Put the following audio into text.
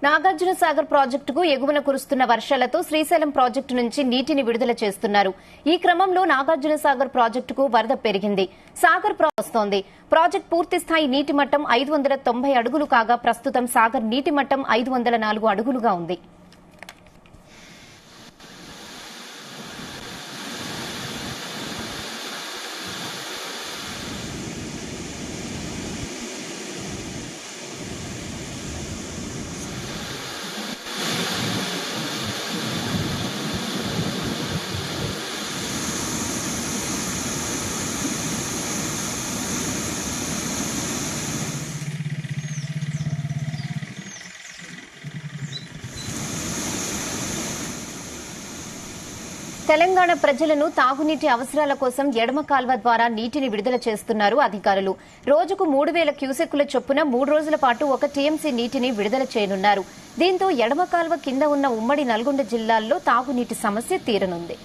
నాగార్జున సాగర్ ప్రాజెక్టుకు ఎగువన కురుస్తున్న వర్షాలతో శ్రీశైలం ప్రాజెక్టు నుంచి నీటిని విడుదల చేస్తున్నారు. ఈ క్రమంలో నాగార్జున సాగర్ ప్రాజెక్టుకు వరద పెరిగింది. సాగర్ వస్తోంది. ప్రాజెక్టు పూర్తిస్థాయి నీటి మట్టం 590 అడుగులు కాగా ప్రస్తుతం సాగర్ నీటి మట్టం 504 అడుగులుగా ఉంది. తెలంగాణ ప్రజలను తాగునీటి అవసరాల కోసం ఎడమ కాల్వ ద్వారా నీటిని విడుదల చేస్తున్నారు అధికారులు. రోజుకు 3000 క్యూసెక్కుల చొప్పున 3 రోజుల పాటు 1 టీఎంసీ నీటిని విడుదల చేయనున్నారు. దీంతో ఎడమ కాల్వ కింద ఉన్న ఉమ్మడి నల్గొండ జిల్లాల్లో తాగునీటి సమస్య తీరనుంది.